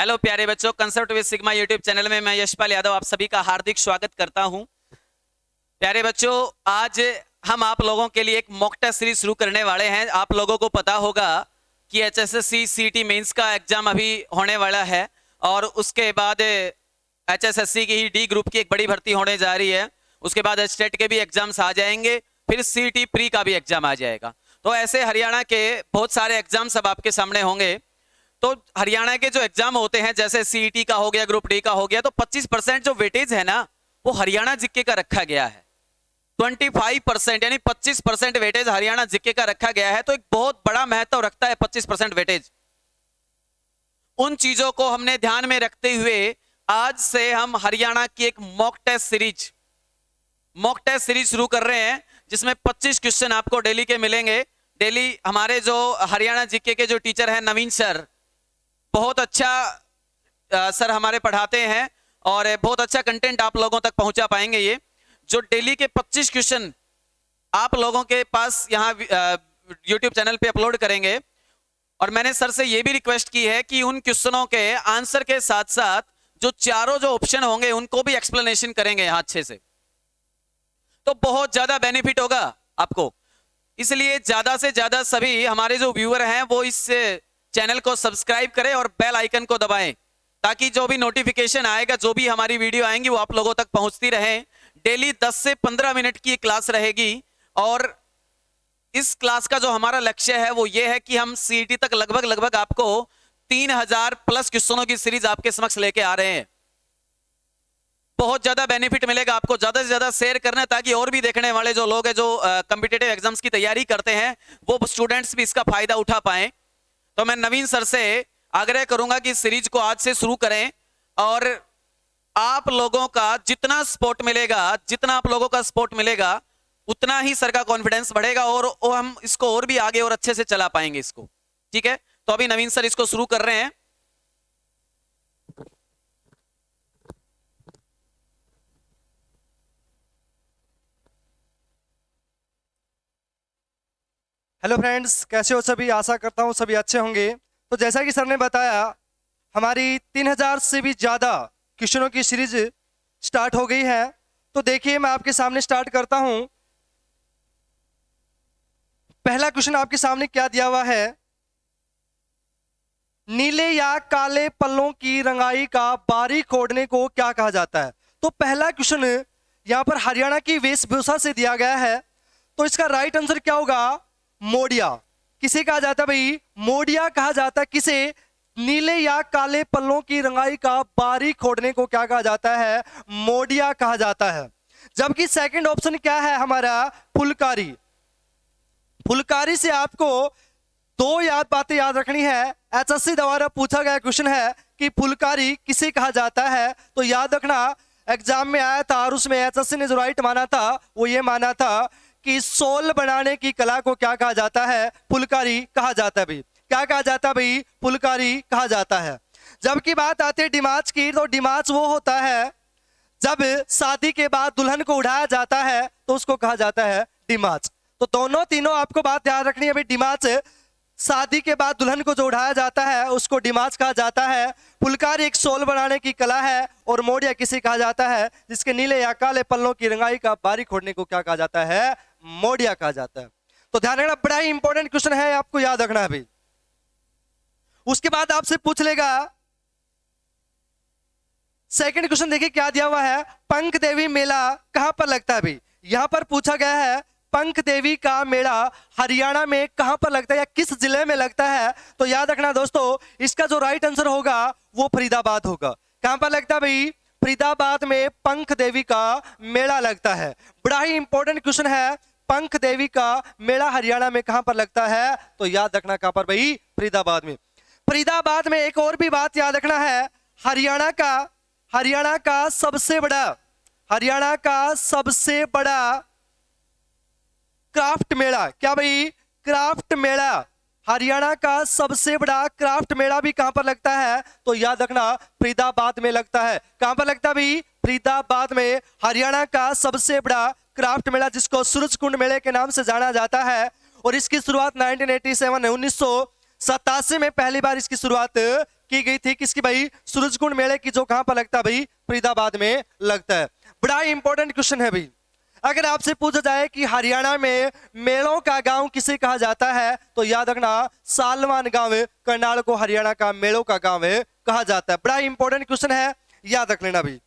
Hello प्यारे बच्चों, concept with sigma YouTube channel में मैं यशपाल यादव आप सभी का हार्दिक स्वागत करता हूं। प्यारे बच्चों, आज हम आप लोगों के लिए एक मॉक टेस्ट सीरीज शुरू करने वाले हैं। आप लोगों को पता होगा कि एचएसएससी सीईटी मेंस का एग्जाम अभी होने वाला है और उसके बाद एचएसएससी की ही डी ग्रुप की एक बड़ी भर्ती होने जा रही है। उसके बाद स्टेट के भी एग्जाम्स आ जाएंगे, फिर सीईटी प्री का भी एग्जाम आ जाएगा। तो ऐसे हरियाणा के बहुत सारे एग्जाम्स अब आपके सामने होंगे। तो हरियाणा के जो एग्जाम होते हैं, जैसे सीईटी का हो गया, ग्रुप डी का हो गया, तो 25% जो वेटेज है ना, वो हरियाणा जीके का रखा गया है। 25% यानी 25% वेटेज हरियाणा जीके का रखा गया है। तो एक बहुत बड़ा महत्व रखता है 25% वेटेज। उन चीजों को हमने ध्यान में रखते हुए आज से हम हरियाणा की एक मॉक टेस्ट सीरीज शुरू कर रहे हैं, जिसमें 25 क्वेश्चन आपको डेली के मिलेंगे। डेली हमारे जो हरियाणा जीके के जो टीचर हैं नवीन सर, बहुत अच्छा सर हमारे पढ़ाते हैं और बहुत अच्छा कंटेंट आप लोगों तक पहुंचा पाएंगे। ये जो डेली के 25 क्वेश्चन आप लोगों के पास यहाँ YouTube चैनल पे अपलोड करेंगे। और मैंने सर से ये भी रिक्वेस्ट की है कि उन क्वेश्चनों के आंसर के साथ साथ जो चारों जो ऑप्शन होंगे उनको भी एक्सप्लेनेशन करेंगे यहाँ अच्छे से। तो बहुत ज्यादा बेनिफिट होगा आपको। इसलिए ज्यादा से ज्यादा सभी हमारे जो व्यूअर हैं वो इस चैनल को सब्सक्राइब करें और बेल आइकन को दबाएं, ताकि जो भी नोटिफिकेशन आएगा, जो भी हमारी वीडियो आएंगी, वो आप लोगों तक पहुंचती रहे। डेली 10 से 15 मिनट की क्लास रहेगी और इस क्लास का जो हमारा लक्ष्य है वो ये है कि हम सीईटी तक लगभग आपको 3000 प्लस क्वेश्चनों की सीरीज आपके समक्ष लेके आ रहे हैं। बहुत ज्यादा बेनिफिट मिलेगा आपको। ज्यादा से ज्यादा शेयर करना, ताकि और भी देखने वाले जो लोग हैं, जो कॉम्पिटिटिव एग्जाम्स की तैयारी करते हैं, वो स्टूडेंट्स भी इसका फायदा उठा पाए। तो मैं नवीन सर से आग्रह करूंगा कि सीरीज को आज से शुरू करें और आप लोगों का जितना सपोर्ट मिलेगा उतना ही सर का कॉन्फिडेंस बढ़ेगा और हम इसको और भी आगे और अच्छे से चला पाएंगे इसको। ठीक है, तो अभी नवीन सर इसको शुरू कर रहे हैं। हेलो फ्रेंड्स, कैसे हो सभी? आशा करता हूँ सभी अच्छे होंगे। तो जैसा कि सर ने बताया, हमारी 3000 से भी ज़्यादा क्वेश्चनों की सीरीज स्टार्ट हो गई है। तो देखिए, मैं आपके सामने स्टार्ट करता हूँ। पहला क्वेश्चन आपके सामने क्या दिया हुआ है? नीले या काले पल्लों की रंगाई का बारीक खोदने को क्या कहा जाता है? तो पहला क्वेश्चन यहाँ पर हरियाणा की वेशभूषा से दिया गया है। तो इसका राइट आंसर क्या होगा? मोडिया। किसे कहा जाता है भाई? मोडिया कहा जाता है। किसे? नीले या काले पल्लों की रंगाई का बारीक खोदने को क्या कहा जाता है? मोडिया कहा जाता है। जबकि सेकंड ऑप्शन क्या है हमारा? फुलकारी। फुलकारी से आपको दो बातें याद रखनी है। एचएससी द्वारा पूछा गया क्वेश्चन है कि फुलकारी किसे कहा जाता है। तो याद रखना, एग्जाम में आया था और उसमें एचएससी ने जो राइट माना था वो ये माना था कि सोल बनाने की कला को क्या कहा जाता है? फुलकारी कहा जाता है भाई। क्या कहा जाता है भाई? फुलकारी कहा जाता है। जबकि बात आती है डिमाच की, तो डिमाच वो होता है जब शादी के बाद दुल्हन को उड़ाया जाता है तो उसको कहा जाता है डिमाच। तो दोनों तीनों आपको बात याद रखनी है भाई। डिमाच शादी के बाद दुल्हन को जो उड़ाया जाता है उसको डिमाच कहा जाता है। फुलकारी एक सोल बनाने की कला है और मोडिया किसे कहा जाता है? जिसके नीले या काले पल्लों की रंगाई का बारीक खोदने को क्या कहा जाता है? मोडिया कहा जाता है। तो ध्यान रखना, बड़ा ही इंपॉर्टेंट क्वेश्चन है, आपको याद रखना है भाई। उसके बाद आपसे पूछ लेगा सेकंड क्वेश्चन। देखिए क्या दिया हुआ है? पंख देवी मेला कहां पर लगता है भाई? यहां पर पूछा गया है पंख देवी का मेला हरियाणा में कहां पर लगता है या किस जिले में लगता है? तो याद रखना दोस्तों, इसका जो राइट आंसर होगा वो फरीदाबाद होगा। कहां पर लगता है भाई? फरीदाबाद में पंख देवी का मेला लगता है। बड़ा ही इंपॉर्टेंट क्वेश्चन है। पंख देवी का मेला हरियाणा में कहां पर लगता है? तो याद रखना कहां पर भाई? फरीदाबाद में। फरीदाबाद में एक और भी बात याद रखना है। हरियाणा का सबसे बड़ा क्राफ्ट मेला, क्या भाई? क्राफ्ट मेला। हरियाणा का सबसे बड़ा क्राफ्ट मेला भी कहां पर लगता है? तो याद रखना फरीदाबाद में लगता है। कहां पर लगता है भाई? फरीदाबाद में हरियाणा का सबसे बड़ा क्राफ्ट मेला, जिसको सूरज कुंड मेले के नाम से जाना जाता है। और इसकी शुरुआत 1987 में 1987 में पहली बार इसकी शुरुआत की गई थी किसकी भाई, सूरजकुंड मेले की, जो कहां पर लगता है भाई, फरीदाबाद में लगता है। बड़ा ही इंपॉर्टेंट क्वेश्चन है भाई। अगर आपसे पूछा जाए कि हरियाणा में मेलों का गांव किसे कहा जाता है, तो याद रखना सालवान गांव करनाल को हरियाणा का मेलों का गांव कहा जाता है। बड़ा ही इंपॉर्टेंट क्वेश्चन है, याद रख लेना भाई।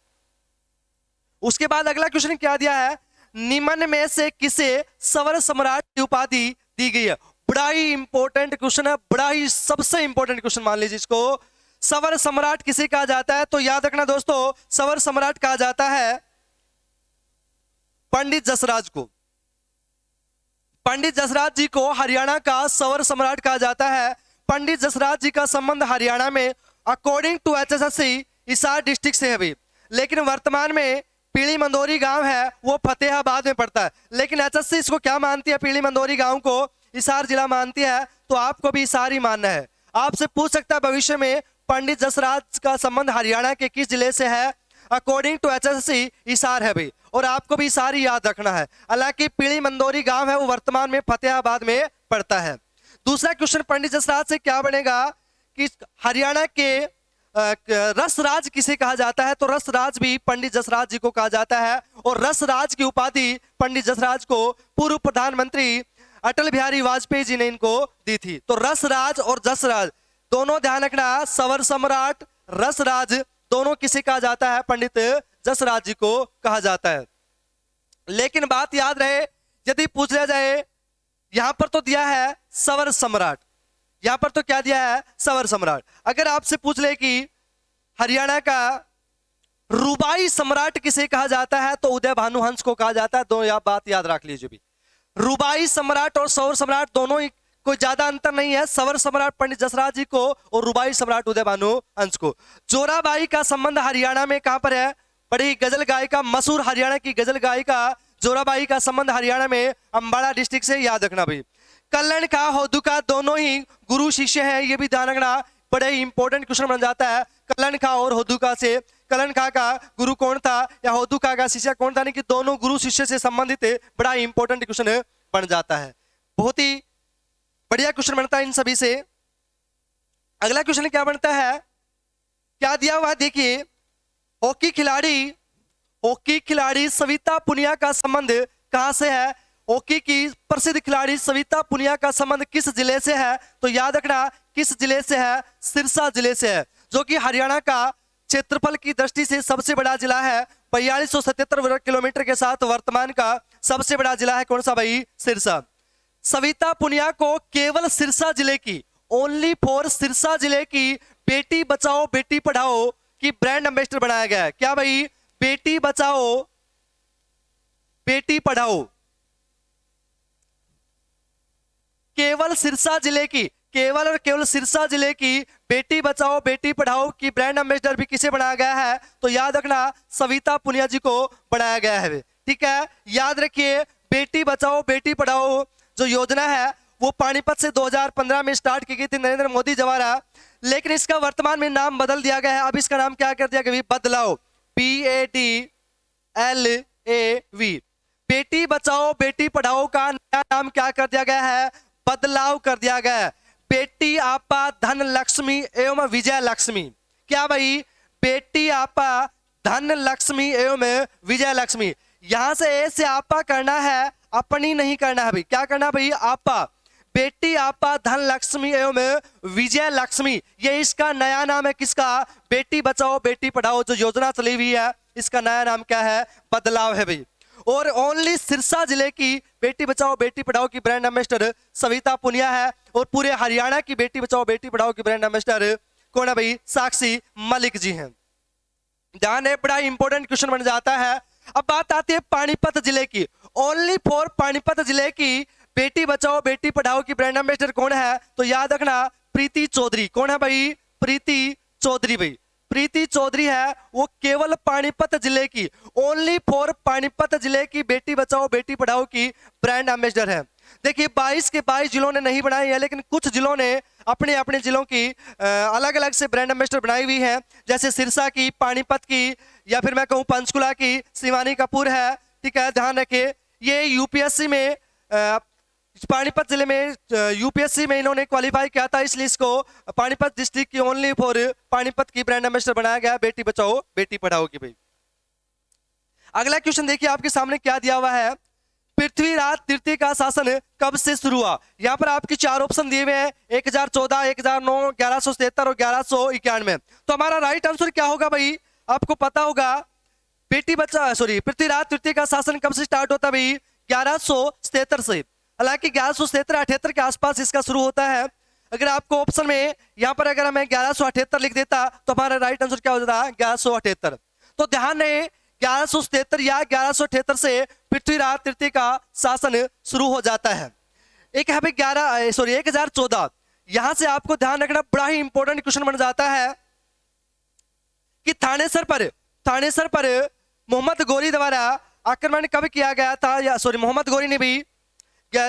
उसके बाद अगला क्वेश्चन क्या दिया है, निम्न में से किसे सवर सम्राट की उपाधि दी गई है। बड़ा ही इंपॉर्टेंट क्वेश्चन है, बड़ा ही सबसे इंपॉर्टेंट क्वेश्चन मान लीजिए इसको। सवर सम्राट किसे कहा जाता है, तो याद रखना दोस्तों, सवर सम्राट कहा जाता है पंडित जसराज को। पंडित जसराज जी को हरियाणा का सवर सम्राट कहा जाता है। पंडित जसराज जी का संबंध हरियाणा में according to HSSC Hisar district से है भी, लेकिन वर्तमान में पीली मंदोरी गांव है वो फतेहाबाद में पड़ता है। लेकिन HSSC इसको क्या मानती है, पीली मंदोरी गांव को हिसार जिला मानती है, तो आपको भी हिसार ही मानना है। आपसे पूछ सकता है भविष्य में पंडित जसराज का संबंध हरियाणा के किस जिले से है, अकॉर्डिंग टू HSSC हिसार है भाई, और आपको भी हिसार ही याद रखना है। हालांकि पीली मंदोरी गांव है वो वर्तमान में फतेहाबाद में पड़ता है। दूसरा क्वेश्चन पंडित जसराज से क्या बनेगा कि हरियाणा के रसराज किसे कहा जाता है, तो रसराज भी पंडित जसराज जी को कहा जाता है, और रसराज की उपाधि पंडित जसराज को पूर्व प्रधानमंत्री अटल बिहारी वाजपेयी जी ने इनको दी थी। तो रसराज और जसराज दोनों ध्यान रखना, सवर सम्राट रसराज दोनों किसे कहा जाता है, पंडित जसराज जी को कहा जाता है। लेकिन बात याद रहे, यदि पूछ लिया जाए, यहां पर तो दिया है सवर सम्राट, यहां पर तो क्या दिया है, सवर सम्राट। अगर आपसे पूछ ले कि हरियाणा का रूबाई सम्राट किसे कहा जाता है, तो उदय भानुहंस को कहा जाता है। दो बात याद रख लीजिए भी, रूबाई सम्राट और सवर सम्राट दोनों ही कोई ज्यादा अंतर नहीं है। सवर सम्राट पंडित जसराज जी को और रूबाई सम्राट उदय भानुहंस को। जोराबाई का संबंध हरियाणा में कहां पर है, बड़ी गजल गायिका, मशहूर हरियाणा की गजल गायिका जोराबाई का संबंध हरियाणा में अंबाला डिस्ट्रिक्ट से, याद रखना भाई। कल्याण का होदू का दोनों ही गुरु शिष्य हैं, ये भी ध्यान रखना, बड़े ही इंपॉर्टेंट क्वेश्चन बन जाता है। कल्याण खा और होदुका से, कल्याण खा का गुरु कौन था या होदुका का शिष्य कौन था, नहीं कि दोनों गुरु शिष्य से संबंधित बड़ा ही इंपॉर्टेंट क्वेश्चन बन जाता है। बहुत ही बढ़िया क्वेश्चन बनता है इन सभी से। अगला क्वेश्चन क्या बनता है, क्या दिया हुआ देखिए, हॉकी खिलाड़ी सविता पुनिया का संबंध कहां से है। हॉकी की प्रसिद्ध खिलाड़ी सविता पुनिया का संबंध किस जिले से है, तो याद रखना किस जिले से है, सिरसा जिले से है, जो कि हरियाणा का क्षेत्रफल की दृष्टि से सबसे बड़ा जिला है। 4277 वर्ग किलोमीटर के साथ वर्तमान का सबसे बड़ा जिला है कौन सा भाई, सिरसा। सविता पुनिया को केवल सिरसा जिले की, ओनली फॉर सिरसा जिले की बेटी बचाओ बेटी पढ़ाओ की ब्रांड एम्बेसडर बनाया गया है। क्या भाई, बेटी बचाओ बेटी पढ़ाओ, केवल सिरसा जिले की, केवल और केवल सिरसा जिले की बेटी बचाओ बेटी पढ़ाओ की ब्रांड एम्बेसडर भी किसे बनाया गया है, तो याद रखना सविता पुनिया जी को बनाया गया है। ठीक है, याद रखिए, बेटी बचाओ बेटी पढ़ाओ जो योजना है वो पानीपत से 2015 में स्टार्ट की गई थी नरेंद्र मोदी द्वारा, लेकिन इसका वर्तमान में नाम बदल दिया गया है। अब इसका नाम क्या कर दिया गया, बदलाव, BADLAV, बेटी बचाओ बेटी पढ़ाओ का नया नाम क्या कर दिया गया है, बदलाव कर दिया गया है। बेटी आपा धन लक्ष्मी एवं विजय लक्ष्मी। क्या भाई, बेटी आपा धन लक्ष्मी एवं विजय लक्ष्मी, यहां से ए से आपा करना है, अपनी नहीं करना है भाई। क्या करना भाई, आपा, बेटी आपा धन लक्ष्मी एवं विजय लक्ष्मी, ये इसका नया नाम है। किसका, बेटी बचाओ बेटी पढ़ाओ जो योजना चली हुई है, इसका नया नाम क्या है, बदलाव है भाई। और ओनली सिरसा जिले की बेटी बचाओ बेटी पढ़ाओ की ब्रांड एम्बेसडर सविता पुनिया है, और पूरे हरियाणा की बेटी बचाओ बेटी पढ़ाओ की ब्रांड एम्बेसडर कौन है भाई, साक्षी मलिक जी हैं। ध्यान है, बड़ा इंपॉर्टेंट क्वेश्चन बन जाता है। अब बात आती है पानीपत जिले की, ओनली फॉर पानीपत जिले की बेटी बचाओ बेटी पढ़ाओ की ब्रांड एम्बेसडर कौन है, तो याद रखना प्रीति चौधरी। कौन है भाई, प्रीति चौधरी भाई। प्रीति चौधरी है वो केवल पानीपत जिले की, ओनली फॉर पानीपत जिले की बेटी बचाओ बेटी पढ़ाओ की ब्रांड एम्बेसडर है। देखिए 22 के 22 जिलों ने नहीं बनाई है, लेकिन कुछ जिलों ने अपने अपने जिलों की अलग अलग से ब्रांड एम्बेसडर बनाई हुई है, जैसे सिरसा की, पानीपत की, या फिर मैं कहूँ पंचकुला की शिवानी कपूर है। ठीक है, ध्यान रखिए, ये यूपीएससी में पानीपत जिले में यूपीएससी में इन्होंने क्वालिफाई किया था, इसलिए इसको पानीपत डिस्ट्रिक्ट की ओनली फॉर पानीपत की ब्रांड एम्बेसडर बनाया गया, बेटी बचाओ बेटी पढ़ाओ की भाई। अगला क्वेश्चन देखिए आपके सामने क्या दिया हुआ है, पृथ्वीराज तृतीय का शासन कब से शुरू हुआ। यहाँ पर आपके चार ऑप्शन दिए हुए हैं, 1014, 1009, 1173 और 1191। तो हमारा राइट आंसर क्या होगा भाई, आपको पता होगा पृथ्वीराज तृतीय का शासन कब से स्टार्ट होता है भाई, 1177 से। हालांकि 1177-78 के आसपास इसका शुरू होता है। अगर आपको ऑप्शन में यहाँ पर अगर हमें 1178 लिख देता तो हमारा राइट आंसर क्या हो जाता, 1178। तो ध्यान रहे 1177 या 1178 से पृथ्वीराज तृतीय का शासन शुरू हो जाता है। एक है भाई 1014। यहां से आपको ध्यान रखना, बड़ा ही इंपॉर्टेंट क्वेश्चन बन जाता है कि थानेसर पर मोहम्मद गोरी द्वारा आक्रमण कब किया गया था, या मोहम्मद गोरी ने भी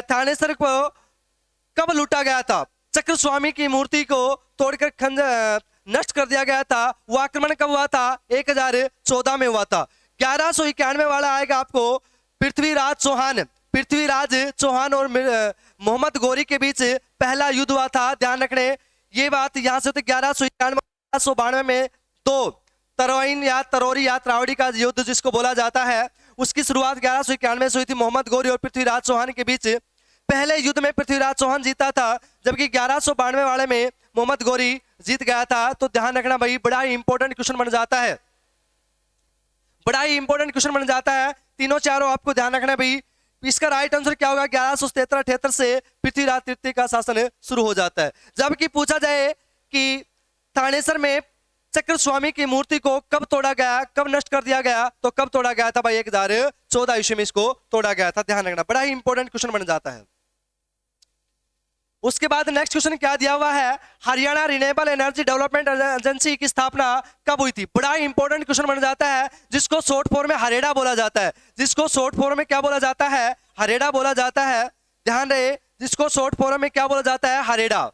थानेसर को कब लूटा गया था। चक्र स्वामी की मूर्ति को तोड़कर नष्ट कर दिया गया था, वो आक्रमण कब हुआ था, 1014 में हुआ था। 1191 वाला आएगा आपको पृथ्वीराज चौहान और मोहम्मद गोरी के बीच पहला युद्ध हुआ था। ध्यान रखने ये बात, यहां से 1191 1192 में दो तरोइन या तरोरी या त्रावड़ी का युद्ध जिसको बोला जाता है, उसकी शुरुआत 1191 से हुई थी। मोहम्मद गोरी और पृथ्वीराज चौहान के बीच पहले युद्ध में पृथ्वीराज चौहान जीता था, जबकि 1192 वाले में मोहम्मद गोरी जीत गया था। तो ध्यान रखना भाई, बड़ा ही इंपॉर्टेंट क्वेश्चन बन जाता है, बड़ा ही इंपॉर्टेंट क्वेश्चन बन जाता है। तीनों चारों आपको ध्यान रखना भाई। इसका राइट आंसर क्या होगा, 1177-78 से पृथ्वीराज तृतीय का शासन शुरू हो जाता है। जबकि पूछा जाए कि थानेसर में चक्र स्वामी की मूर्ति को कब तोड़ा गया, कब नष्ट कर दिया गया, तो कब तोड़ा गया था भाई, 1014 ईस्वी में इसको तोड़ा गया था। ध्यान रखना, बड़ा ही इंपॉर्टेंट क्वेश्चन बन जाता है। उसके बाद नेक्स्ट क्वेश्चन क्या दिया हुआ है, Haryana renewable energy development agency की स्थापना कब हुई थी। बड़ा ही इंपॉर्टेंट क्वेश्चन बन जाता है, जिसको शॉर्ट फॉर्म में हरेडा बोला जाता है। जिसको शॉर्ट फॉर्म में क्या बोला जाता है, हरेडा बोला जाता है। ध्यान रहे, जिसको शॉर्ट फॉर्म में क्या बोला जाता है, हरेडा,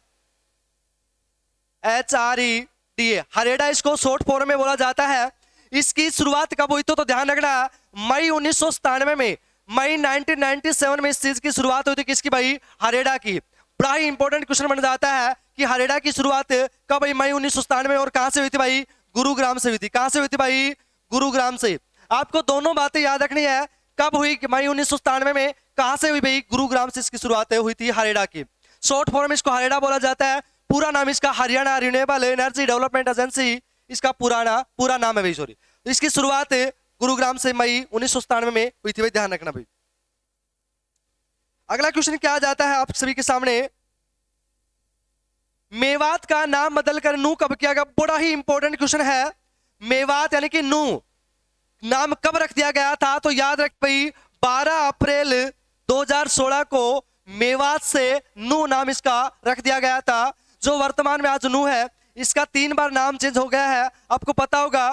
HREDA, हरेडा इसको शॉर्ट फॉर्म में बोला जाता है। इसकी शुरुआत कब हुई तो ध्यान रखना, मई 1997 में, मई 1997 में इस चीज की शुरुआत हुई थी। किसकी भाई, हरेडा की। बड़ा ही इंपॉर्टेंट क्वेश्चन बन जाता है कि हरेडा की शुरुआत कब भाई, मई 1997 में, और कहां से हुई थी भाई, गुरुग्राम से हुई थी। कहां से हुई थी भाई, गुरुग्राम से। आपको दोनों बातें याद रखनी है, कब हुई, मई 1997 में, कहां से हुई भाई, गुरुग्राम से इसकी शुरुआत हुई थी हरेडा की। शॉर्ट फॉर्म में इसको हरेडा बोला जाता है। पूरा नाम इसका Haryana renewable energy development agency, इसका पूरा नाम है भाई, सॉरी। इसकी शुरुआत गुरुग्राम से मई 1997 में हुई थी भाई, ध्यान रखना भाई। अगला क्वेश्चन क्या आ जाता है आप सभी के सामने, मेवात का नाम बदलकर नू कब किया गया। बड़ा ही इंपॉर्टेंट क्वेश्चन है, मेवात यानी कि नू नाम कब रख दिया गया था। तो याद रख भाई, 12 अप्रैल 2016 को मेवात से नू नाम इसका रख दिया गया था, जो वर्तमान में आज नू है। इसका 3 बार नाम चेंज हो गया है। आपको पता होगा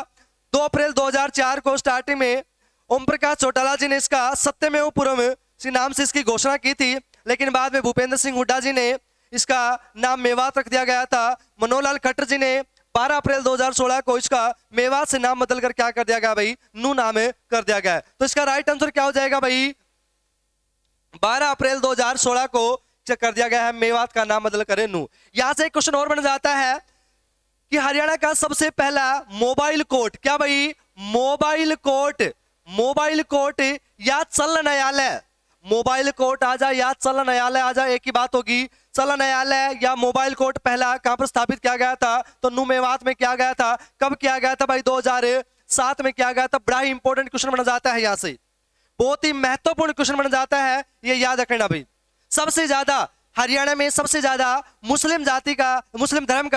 2 अप्रैल 2004 को स्टार्टिंग में ओम प्रकाश चौटाला जी ने इसका सत्यमेव पुरम नाम से इसकी घोषणा की थी, लेकिन बाद में भूपेंद्र सिंह हुड्डा जी ने इसका नाम मेवात रख दिया गया था। मनोहर लाल खट्टर जी ने 12 अप्रैल 2016 को इसका मेवात से नाम बदलकर क्या कर दिया गया भाई, नू नाम कर दिया गया है। तो इसका राइट आंसर क्या हो जाएगा भाई, 12 अप्रैल 2016 को कर दिया गया है, मेवात का नाम बदल कर नू। यहां से एक क्वेश्चन और बन जाता है कि हरियाणा का सबसे पहला मोबाइल कोर्ट, क्या भाई, मोबाइल कोर्ट या चल न्यायालय, मोबाइल कोर्ट आ जाए या चल न्यायालय आ जाए, एक ही बात होगी। चल न्यायालय या मोबाइल कोर्ट पहला कहां पर स्थापित किया गया था, तो नू मेवात में किया गया था। कब किया गया था भाई, 2007 में किया गया था। बड़ा ही इंपॉर्टेंट क्वेश्चन बन जाता है, यहां से बहुत ही महत्वपूर्ण क्वेश्चन बन जाता है, ये याद रखना भाई। सबसे ज्यादा हरियाणा में सबसे ज्यादा मुस्लिम धर्म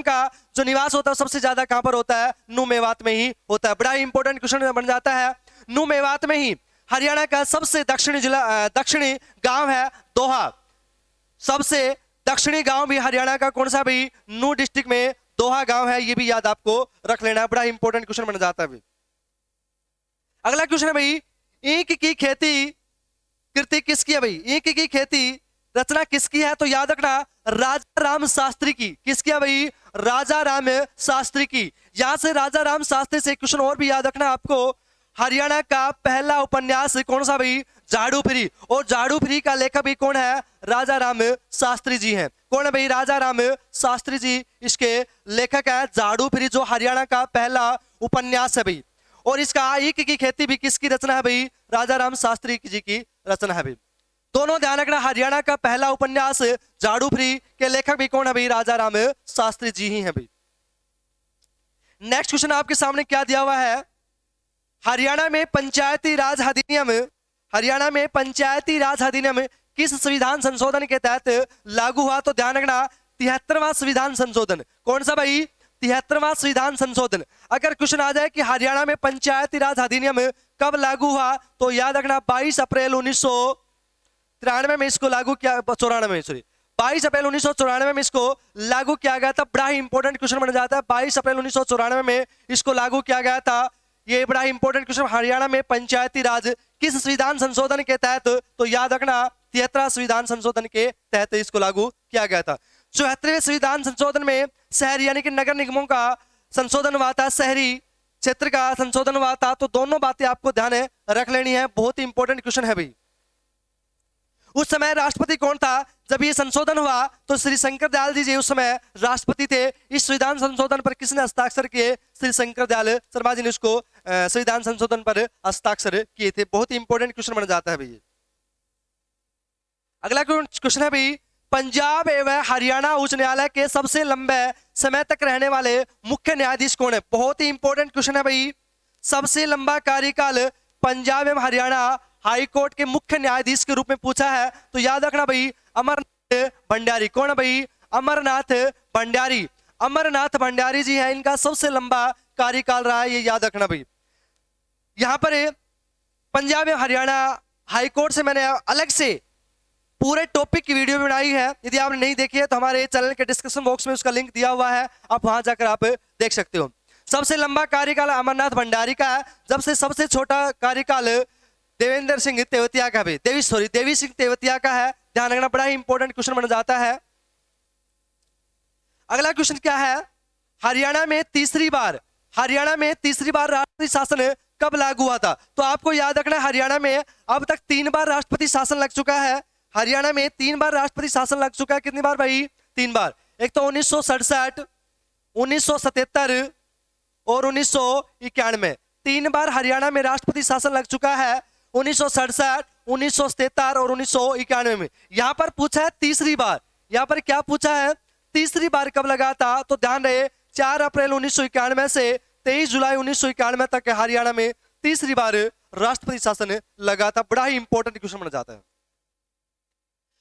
का जो निवास होता है सबसे ज्यादा कहां पर होता है, नू मेवात में ही होता है। बड़ा ही इंपॉर्टेंट क्वेश्चन बन जाता है। नू मेवात में ही हरियाणा का सबसे दक्षिणी गांव है दोहा। सबसे दक्षिणी गांव भी हरियाणा का कौन सा भाई, नू डिस्ट्रिक्ट में दोहा गांव है, ये भी याद आपको रख लेना है। बड़ा इंपॉर्टेंट क्वेश्चन बन जाता है भाई। अगला क्वेश्चन है भाई, ईंख की खेती कृति किसकी है भाई, ईंख की खेती रचना किसकी है। तो याद रखना, राजा राम शास्त्री की। किसकी है भाई, राजा राम शास्त्री की। यहां से राजा राम शास्त्री से क्वेश्चन और भी याद रखना आपको, हरियाणा का पहला उपन्यास कौन सा भाई, झाड़ू फ्री, और झाड़ू फ्री का लेखक भी कौन है? राजा राम शास्त्री जी हैं। कौन है भाई? राजा राम शास्त्री जी इसके लेखक है। झाड़ू फ्री जो हरियाणा का पहला उपन्यास है भाई, और इसका ईख की खेती भी किसकी रचना है भाई? राजा राम शास्त्री जी की रचना है भाई। दोनों ध्यान रखना, हरियाणा का पहला उपन्यास झाड़ू फ्री के लेखक भी कौन है भाई? राजा राम शास्त्री जी ही हैं भाई। नेक्स्ट क्वेश्चन आपके सामने क्या दिया हुआ है? हरियाणा में पंचायती राज अधिनियम, हरियाणा में पंचायती राज अधिनियम किस संविधान संशोधन के तहत लागू हुआ? तो ध्यान रखना 73वां संविधान संशोधन। कौन सा भाई? 73वां संविधान संशोधन। अगर क्वेश्चन आ जाए कि हरियाणा में पंचायती राज अधिनियम कब लागू हुआ, तो याद रखना 22 अप्रैल 1993 में इसको लागू किया, 22 अप्रैल 1994 में इसको लागू किया गया था। बड़ा ही इंपॉर्टेंट क्वेश्चन बन जाता है, 22 अप्रैल 1994 में इसको लागू किया गया था। ये बड़ा इंपॉर्टेंट क्वेश्चन, हरियाणा में पंचायती राज किस संविधान संशोधन के तहत? तो याद रखना 73 संविधान संशोधन के तहत इसको लागू किया गया था। 74वें संविधान संशोधन में शहरी यानी कि नगर निगमों का संशोधन हुआ था, शहरी क्षेत्र का संशोधन हुआ था। तो दोनों बातें आपको ध्यान रख लेनी है, बहुत ही इंपॉर्टेंट क्वेश्चन है भाई। उस समय राष्ट्रपति कौन था जब ये संशोधन हुआ? तो श्री शंकर दयाल जी उस समय राष्ट्रपति थे। इस संविधान संशोधन पर किसने हस्ताक्षर किए? श्री शंकर दयाल शर्मा जी ने उसको संविधान संशोधन पर हस्ताक्षर किए थे। बहुत ही इंपॉर्टेंट क्वेश्चन बन जाता है भाई। अगला क्वेश्चन है भाई, पंजाब एवं हरियाणा उच्च न्यायालय के सबसे लंबे समय तक रहने वाले मुख्य न्यायाधीश कौन है? बहुत ही इंपॉर्टेंट क्वेश्चन है भाई। सबसे लंबा कार्यकाल पंजाब एवं हरियाणा हाईकोर्ट के मुख्य न्यायाधीश के रूप में पूछा है, तो याद रखना भाई अमरनाथ भंडारी। कौन है भाई? अमरनाथ भंडारी। अमरनाथ भंडारी जी हैं, इनका सबसे लंबा कार्यकाल रहा है, ये याद रखना भाई। यहां पर पंजाब एवं हरियाणा हाईकोर्ट से मैंने अलग से पूरे टॉपिक की वीडियो बनाई है, यदि आपने नहीं देखी है तो हमारे चैनल के डिस्क्रिप्शन बॉक्स में उसका लिंक दिया हुआ है, आप वहां जाकर आप देख सकते हो। सबसे लंबा कार्यकाल अमरनाथ भंडारी का है, जब से सबसे छोटा कार्यकाल देवेंद्र सिंह तेवतिया का भी देवी सिंह तेवतिया का है। ध्यान रखना, बड़ा ही इंपॉर्टेंट क्वेश्चन बन जाता है। अगला क्वेश्चन क्या है? हरियाणा में तीसरी बार राष्ट्रपति शासन कब लागू हुआ था? तो आपको याद रखना हरियाणा में अब तक 3 बार राष्ट्रपति शासन लग चुका है। हरियाणा में 3 बार राष्ट्रपति शासन लग चुका है। कितनी बार भाई? 3 बार। एक तो 1967, 1977 और 1991। 3 बार हरियाणा में राष्ट्रपति शासन लग चुका है, 1967, 1977 और 1991 में। यहां पर पूछा है तीसरी बार। यहां पर क्या पूछा है? तीसरी बार कब लगा था? तो ध्यान रहे 4 अप्रैल 1991 से 23 जुलाई 1991 तक हरियाणा में तीसरी बार राष्ट्रपति शासन लगा था। बड़ा ही इंपॉर्टेंट क्वेश्चन बन जाता है।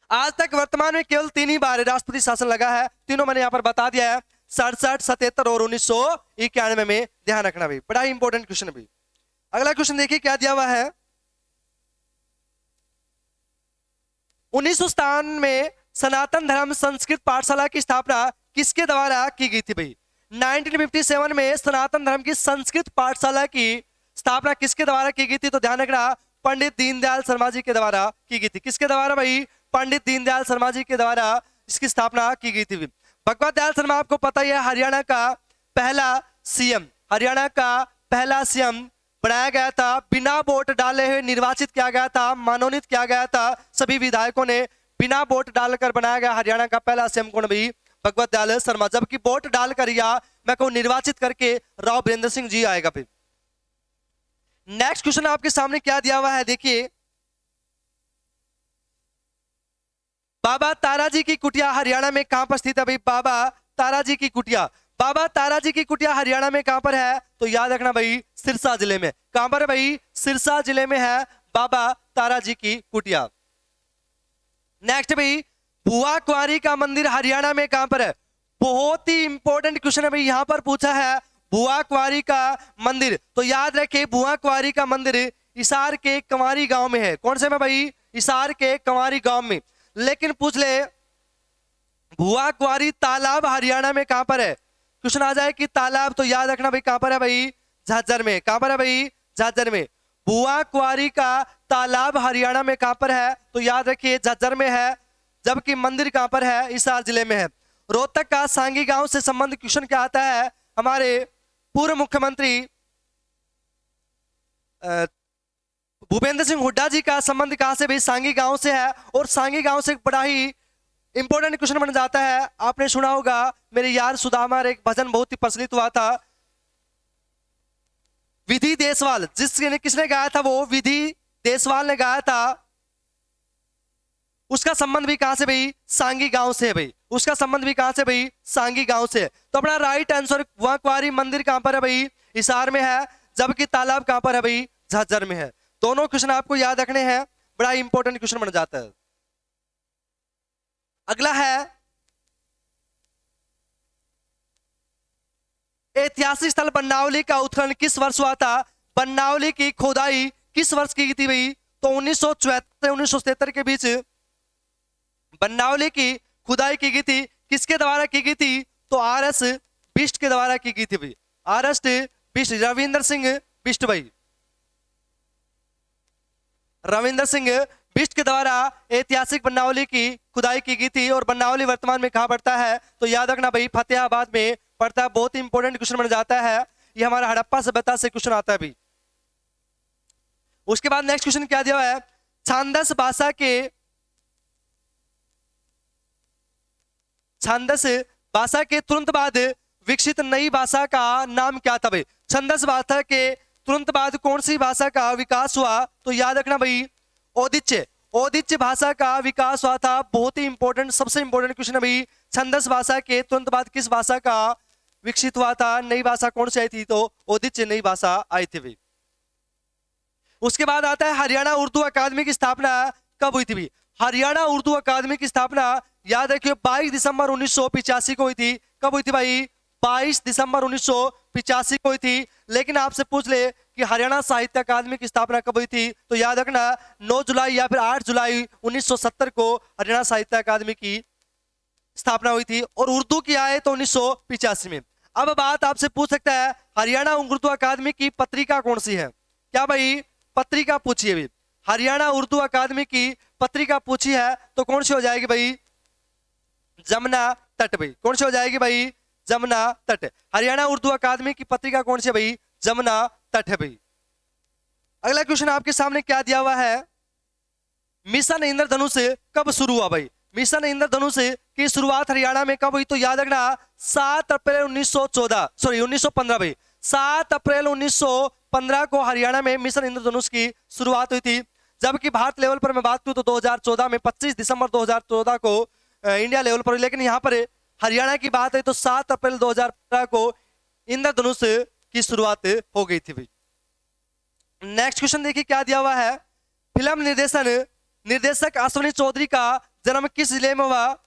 आज तक वर्तमान में केवल 3 ही बार राष्ट्रपति शासन लगा है, तीनों मैंने यहां पर बता दिया है, 67, 77 और 1991 में। ध्यान रखना भाई, बड़ा ही इंपॉर्टेंट क्वेश्चन है भाई। अगला क्वेश्चन देखिए क्या दिया हुआ है। 1957 में सनातन धर्म संस्कृत पाठशाला की स्थापना किसके द्वारा की गई थी भाई? 1957 में सनातन धर्म की संस्कृत पाठशाला की स्थापना किसके द्वारा की गई थी? तो ध्यान रखना पंडित दीनदयाल शर्मा जी के द्वारा की गई थी। किसके द्वारा भाई? पंडित दीनदयाल शर्मा जी के द्वारा इसकी स्थापना की गई थी। भगवत दयाल शर्मा आपको पता ही है, हरियाणा का पहला सीएम, हरियाणा का पहला सीएम बनाया गया था। बिना वोट डाले हुए निर्वाचित किया गया था, मनोनीत किया गया था। सभी विधायकों ने बिना वोट डालकर बनाया गया हरियाणा का पहला सीएम कौन भाई? भगवत दयाल शर्मा। जबकि वोट डालकर या मैं कहूं निर्वाचित करके राव वीरेंद्र सिंह जी आएगा फिर। नेक्स्ट क्वेश्चन आपके सामने क्या दिया हुआ है देखिए। बाबा ताराजी की कुटिया हरियाणा में कहां पर स्थित है भाई? बाबा ताराजी की कुटिया। बाबा ताराजी की कुटिया हरियाणा में कहां पर है? तो याद रखना भाई सिरसा जिले में। कहां पर है भाई? सिरसा जिले में है बाबा ताराजी की कुटिया। नेक्स्ट भाई, भुआ कुंवारी का मंदिर हरियाणा में कहां पर है? बहुत ही इंपॉर्टेंट क्वेश्चन है भाई, यहां पर पूछा है भुआ कुंवारी का मंदिर। तो याद रखे भुआ कुंवारी का मंदिर हिसार के कंवारी गांव में है। कौन से में भाई? हिसार के कंवारी गांव में। लेकिन पूछ ले भुआ कुंवारी तालाब हरियाणा में कहां पर है? क्वेश्चन आ जाए कि तालाब, तो याद रखना भाई कहां पर है भाई? झाज्जर में। कहां पर है भाई? झाज्जर में। भुआ कुंवारी का तालाब हरियाणा में कहां पर है? तो याद रखिए झाज्जर में है। जबकि मंदिर कहां पर है? हिसार जिले में है। रोहतक का सांगी गांव से संबंधित क्वेश्चन क्या आता है? हमारे पूर्व मुख्यमंत्री भूपेंद्र सिंह हुड्डा जी का संबंध कहां से भाई? सांगी गांव से है। और सांगी गांव से एक बड़ा ही इंपॉर्टेंट क्वेश्चन बन जाता है, आपने सुना होगा मेरे यार सुदामा एक भजन बहुत ही प्रचलित हुआ था, विधि देशवाल, किसने गाया था? वो विधि देशवाल ने गाया था। उसका संबंध भी कहां से भाई? सांगी गांव से है भाई। उसका संबंध भी कहां से भाई? सांगी गांव से। तो अपना राइट आंसर, वहां कुंवारी मंदिर कहां पर है भाई? हिसार में है। जबकि तालाब कहां पर है भाई? झज्जर में है। दोनों क्वेश्चन आपको याद रखने हैं, बड़ा इंपॉर्टेंट क्वेश्चन बन जाता है। अगला है ऐतिहासिक स्थल बन्नावली का उत्खनन किस वर्ष हुआ था? बन्नावली की खोदाई किस वर्ष की गई थी भाई? तो 1974 से 1977 के बीच बन्नावली की खुदाई की गई थी। किसके द्वारा की गई थी? तो आर.एस. बिष्ट के द्वारा की गई थी भाई। आर.एस. बिष्ट, रविंदर सिंह बिष्ट भाई, रविंदर सिंह बिष्ट के द्वारा ऐतिहासिक बन्नावली की खुदाई की गई थी। और बन्नावली वर्तमान में कहां पड़ता है? तो याद रखना भाई, फतेहाबाद में पड़ता है। बहुत ही इंपॉर्टेंट क्वेश्चन बन जाता है, ये हमारा हड़प्पा सभ्यता से क्वेश्चन आता है भाई। उसके बाद नेक्स्ट क्वेश्चन क्या दिया है? छांदस भाषा के तुरंत बाद विकसित नई भाषा का नाम क्या था भाई? छंदस भाषा के तुरंत बाद कौन सी भाषा का विकास हुआ? तो याद रखना भाई, ओदिच्य भाषा का विकास हुआ था। बहुत ही इंपॉर्टेंट, सबसे इंपॉर्टेंट क्वेश्चन है भाई। छंदस भाषा के तुरंत बाद किस भाषा का विकसित हुआ था? नई भाषा कौन सी आई थी? तो ओदिच्य नई भाषा आई थी भाई। उसके बाद आता है हरियाणा उर्दू अकादमी की स्थापना कब हुई थी भाई? हरियाणा उर्दू अकादमी की स्थापना याद रखिए 22 दिसंबर 1985 को हुई थी। कब हुई थी भाई? 22 दिसंबर 1985 को हुई थी। लेकिन आपसे पूछ ले कि हरियाणा साहित्य अकादमी की स्थापना कब हुई थी? तो याद रखना 9 जुलाई या फिर 8 जुलाई 1970 को हरियाणा साहित्य अकादमी की स्थापना हुई थी। और उर्दू की आए तो 1985 में। अब बात आपसे पूछ सकता है हरियाणा उर्दू अकादमी की पत्रिका कौन सी है? क्या भाई? पत्रिका पूछी है भाई। हरियाणा उर्दू अकादमी की पत्रिका पूछी है तो कौन सी हो जाएगी भाई? जमुना तट भाई। कौन सी हो जाएगी भाई? जमुना तट। हरियाणा उर्दू अकादमी की पत्रिका कौन सी है भाई? जमुना तट है भाई। अगला क्वेश्चन आपके सामने क्या दिया हुआ है? मिशन इंद्रधनुष कब शुरू हुआ भाई? मिशन इंद्रधनुष की शुरुआत हरियाणा में कब हुई? तो याद रखना 7 अप्रैल 1915 भाई। 7 अप्रैल 1915 को हरियाणा में मिशन इंद्रधनुष की शुरुआत हुई थी। जबकि भारत लेवल पर मैं बात करूं तो 2014 में 25 दिसंबर 2014 को इंडिया लेवल पर, लेकिन यहां पर हरियाणा की बात है तो 7 अप्रैल 2015 को इंद्रधनुष की शुरुआत हो गई थी भाई। नेक्स्ट क्वेश्चन देखिए क्या दिया हुआ है? फिल्म निर्देशक अश्विनी चौधरी का जन्म किस जिले में हुआ?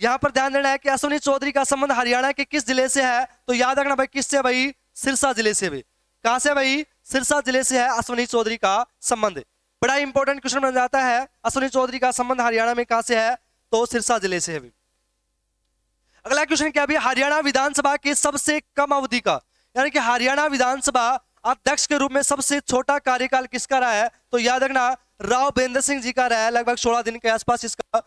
यहां पर ध्यान देना है कि अश्विनी चौधरी का संबंध हरियाणा के किस जिले से है? तो याद रखना भाई, किससे भाई? सिरसा जिले से भाई। कहां से भाई? सिरसा जिले से है अश्विनी चौधरी का संबंध। बड़ा इंपॉर्टेंट क्वेश्चन बन जाता है, अश्विनी चौधरी का संबंध हरियाणा में कहां से है? तो सिरसा जिले से है भाई। अगला क्वेश्चन क्या भी? हरियाणा विधानसभा की सबसे कम अवधि का, यानी कि हरियाणा विधानसभा अध्यक्ष के रूप में सबसे छोटा कार्यकाल किसका रहा है? तो याद रखना राव वीरेंद्र सिंह जी का रहा है। लगभग 16 दिन के आसपास इसका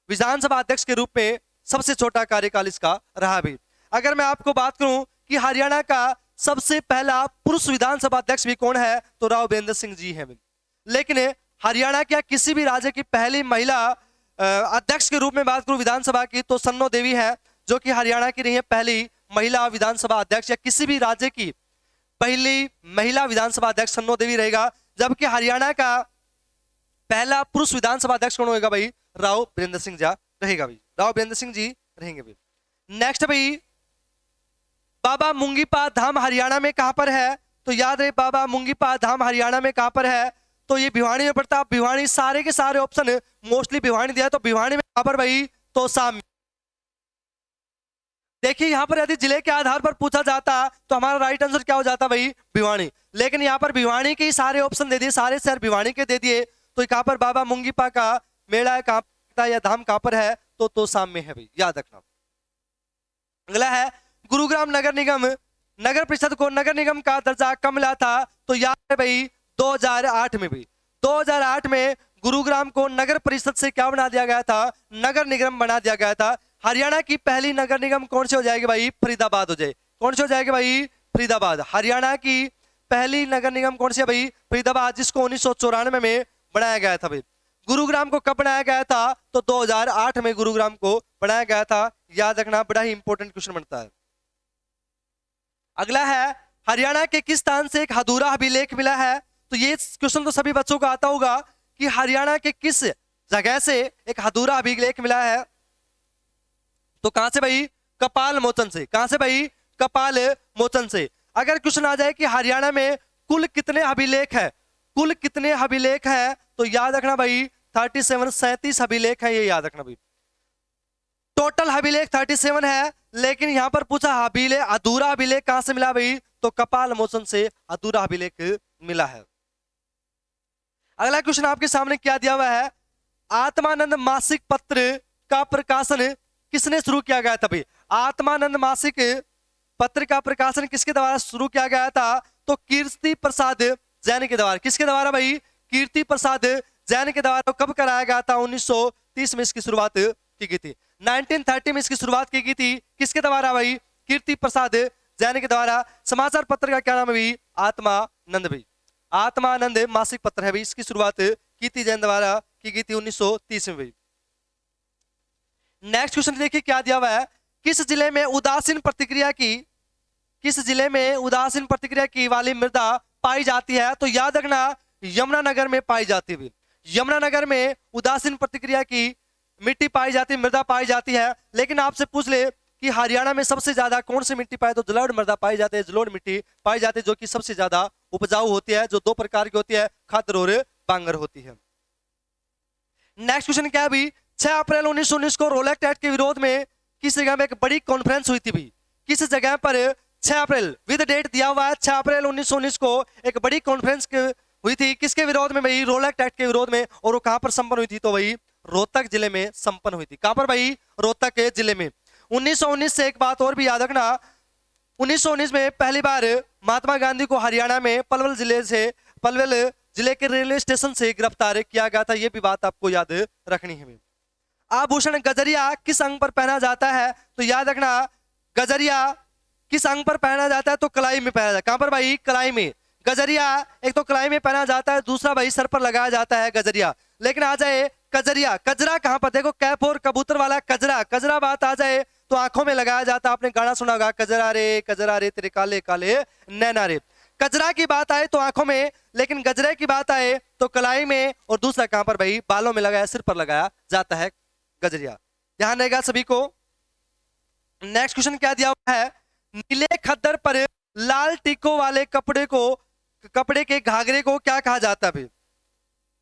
विधानसभा अध्यक्ष के रूप में सबसे छोटा कार्यकाल इसका रहा भी। अगर मैं आपको बात करूं कि हरियाणा का सबसे पहला पुरुष विधानसभा अध्यक्ष भी कौन है? तो राव वीरेंद्र सिंह जी है। लेकिन हरियाणा क्या किसी भी राज्य की पहली महिला अध्यक्ष के रूप में बात करूं विधानसभा की तो सन्नो देवी है, जो कि हरियाणा की रही है पहली महिला विधानसभा अध्यक्ष, या किसी भी राज्य की पहली महिला विधानसभा अध्यक्ष सन्नो देवी रहेगा। जबकि हरियाणा का पहला पुरुष विधानसभा अध्यक्ष कौन होगा भाई? राव वीरेंद्र सिंह जी रहेगा भाई। राव वीरेंद्र सिंह जी रहेंगे भाई। नेक्स्ट भाई, बाबा मुंगीपा धाम हरियाणा में कहां पर है? तो याद रहे बाबा मुंगीपा धाम हरियाणा में कहां पर है? तो ये भिवानी में पड़ता है। भिवानी, सारे के सारे ऑप्शन मोस्टली भिवानी दिया है, तो भिवानी में कहां पर भाई? तो साम। देखिए यहां पर यदि जिले के आधार पर पूछा जाता तो हमारा राइट आंसर क्या हो जाता भाई? भिवानी। लेकिन यहां पर भिवानी के ही सारे ऑप्शन दे दिए, सारे शहर भिवानी के दे दिए। तो कहां पर बाबा मुंगीपा का मेला कहां पर या धाम कहां पर है? तो साम में है भाई, याद रखना। अगला है गुरुग्राम नगर निगम नगर परिषद को नगर निगम का दर्जा कब मिला था? तो याद है भाई 2008 में भी। 2008 में गुरुग्राम को नगर परिषद से क्या बना दिया गया था? नगर निगम बना दिया गया था। हरियाणा की पहली नगर निगम कौन सी हो जाएगी भाई? फरीदाबाद हो जाए। कौन सी हो जाएगी भाई? फरीदाबाद। हरियाणा की पहली नगर निगम कौन सी है भाई? फरीदाबाद, जिसको 1994 में बनाया गया था भाई। गुरुग्राम को कब बनाया गया था? तो 2008 में गुरुग्राम को बनाया गया था। याद रखना, बड़ा ही इंपॉर्टेंट क्वेश्चन बनता है। अगला है, हरियाणा के किस स्थान से एक अधूरा अभिलेख मिला है? तो ये क्वेश्चन तो सभी बच्चों को आता होगा कि हरियाणा के किस जगह से एक अधूरा अभिलेख मिला है? तो कहां से भाई? कपाल मोचन से। कहां से भाई? कपाल मोचन से। अगर क्वेश्चन आ जाए कि हरियाणा में कुल कितने अभिलेख है, कुल कितने अभिलेख है, तो याद रखना भाई 37, 37 अभिलेख है, ये याद रखना भाई। टोटल अभिलेख 37 है, लेकिन यहां पर पूछा अभिलेख, अधूरा अभिलेख कहां से मिला भाई? तो कपाल मोचन से अधूरा अभिलेख मिला है। अगला क्वेश्चन आपके सामने क्या दिया हुआ है? आत्मानंद मासिक पत्र का प्रकाशन किसने शुरू किया गया था भाई? आत्मानंद मासिक पत्र का प्रकाशन किसके द्वारा शुरू किया गया था? तो कीर्ति प्रसाद जैन के द्वारा। किसके द्वारा भाई? कीर्ति प्रसाद जैन के द्वारा। कब कराया गया था? 1930 में इसकी शुरुआत की गई थी। 1930 में इसकी शुरुआत की गई थी। किसके द्वारा भाई? कीर्ति प्रसाद जैन के द्वारा। समाचार पत्र का क्या नाम है भाई? आत्मानंद भाई। आत्मानंद मासिक पत्र है भाई, इसकी शुरुआत कीर्ति जैन द्वारा की गई थी 1930 में भाई। नेक्स्ट क्वेश्चन देखिए क्या दिया हुआ है? किस जिले में उदासीन प्रतिक्रिया की, किस जिले में उदासीन प्रतिक्रिया की वाली मृदा पाई जाती है? तो याद रखना, यमुनानगर में पाई जाती है। यमुनानगर में उदासीन प्रतिक्रिया की मिट्टी पाई जाती है, मृदा पाई जाती है। लेकिन आपसे पूछ ले कि हरियाणा में सबसे ज्यादा कौन सी मिट्टी पाई? तो जलोढ़ मृदा पाई जाती है, जलोढ़ मिट्टी पाई जाती है, जो कि सबसे ज्यादा उपजाऊ होती है, जो 2 प्रकार की होती है, खादर और बांगर होती है। नेक्स्ट क्वेश्चन क्या है भाई? 6 अप्रैल 1919 को रोलेक्ट एक्ट के विरोध में किस जगह में एक बड़ी कॉन्फ्रेंस हुई थी भाई? किस जगह पर 6 अप्रैल विद डेट दिया हुआ है, 6 अप्रैल 1919 को एक बड़ी कॉन्फ्रेंस हुई थी। किसके विरोध में भाई? रोलेक्ट एक्ट के विरोध में। और वो कहां पर संपन्न हुई थी? तो भाई रोहतक जिले में संपन्न हुई थी। कहां पर भाई? रोहतक जिले में। 1919 से एक बात और भी याद रखना, 1919 में पहली बार महात्मा गांधी को हरियाणा में पलवल जिले के रेलवे स्टेशन से गिरफ्तार किया गया था। यह भी बात आपको याद रखनी है। आभूषण गजरिया किस अंग पर पहना जाता है? तो याद रखना, गजरिया किस अंग पर पहना जाता है? तो कलाई में पहना जाता है। कहां पर भाई? कलाई में। गजरिया एक तो कलाई में पहना जाता है, दूसरा भाई सर पर लगाया जाता है गजरिया। लेकिन आ जाए कजरिया, कजरा कहां पर? देखो कैप और कबूतर वाला कजरा, कजरा बात आ जाए तो आंखों में लगाया जाता है। आपने गाना सुना होगा, कजरा रे तेरे काले काले नैना रे। कजरा की बात आए तो आंखों में, लेकिन गजरे की बात आए तो कलाई में, और दूसरा कहां पर भाई? बालों में लगाया, सिर पर लगाया जाता है गजरिया। ध्यान रहेगा सभी को। नेक्स्ट क्वेश्चन क्या दिया हुआ है? नीले खद्दर पर लाल टीकों वाले कपड़े के घाघरे को क्या कहा जाता है?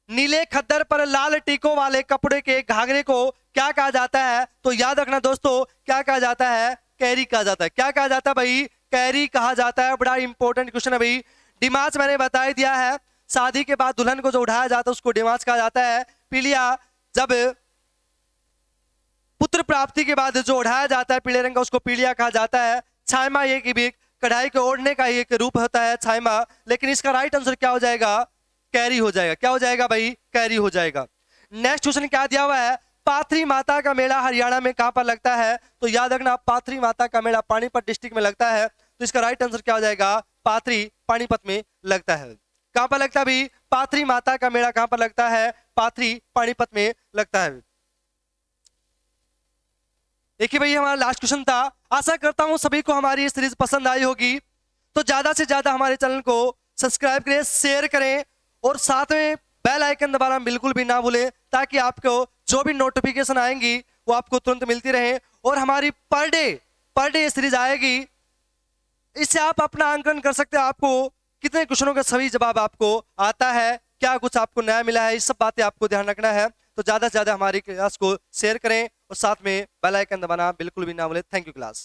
नीले खद्दर पर लाल टीकों वाले कपड़े के घाघरे को क्या कहा जाता है? तो याद रखना दोस्तों, क्या कहा जाता है? कैरी कहा जाता है। क्या कहा जाता है भाई? कैरी कहा जाता है। बड़ा इंपॉर्टेंट क्वेश्चन है भाई। डिमाच मैंने बता दिया है, शादी के बाद दुल्हन को जो उठाया जाता है उसको डिमाच कहा जाता है। पीलिया जब पुत्र प्राप्ति के बाद जो उठाया जाता है पीले रंग का, उसको पीलिया कहा जाता है। छायमा ये भी कढ़ाई के ओढ़ने का एक रूप होता है छायमा। लेकिन इसका राइट आंसर क्या हो जाएगा? कैरी हो जाएगा। क्या हो जाएगा भाई? कैरी हो जाएगा। नेक्स्ट क्वेश्चन क्या दिया हुआ है? पाथरी माता का मेला हरियाणा में कहां पर लगता है? तो याद रखना, पाथरी माता का मेला पानीपत डिस्ट्रिक्ट में लगता है। तो इसका राइट आंसर क्या हो जाएगा? पाथरी पानीपत में लगता है। कहां पर लगता है भाई? पाथरी माता का मेला कहां पर लगता है? पाथरी पानीपत में लगता है। देखिए भाई, हमारा लास्ट क्वेश्चन था। आशा करता हूं सभी को हमारी ये सीरीज पसंद आई होगी। तो ज्यादा से ज्यादा हमारे चैनल को सब्सक्राइब करें, शेयर करें, और साथ में बेल आइकन दबाना बिल्कुल भी ना भूलें, ताकि आपको जो भी नोटिफिकेशन आएंगी वो आपको तुरंत मिलती रहे। और हमारी पर डे ये सीरीज आएगी, इससे आप अपना आंकलन कर सकते हैं। आपको कितने क्वेश्चनों का सही जवाब आपको आता है, क्या कुछ आपको नया मिला है, ये सब बातें आपको ध्यान रखना है। तो ज्यादा से ज्यादा हमारी क्लास को शेयर करें और साथ में बेल आइकन दबाना बिल्कुल भी ना भूलें। Thank you class.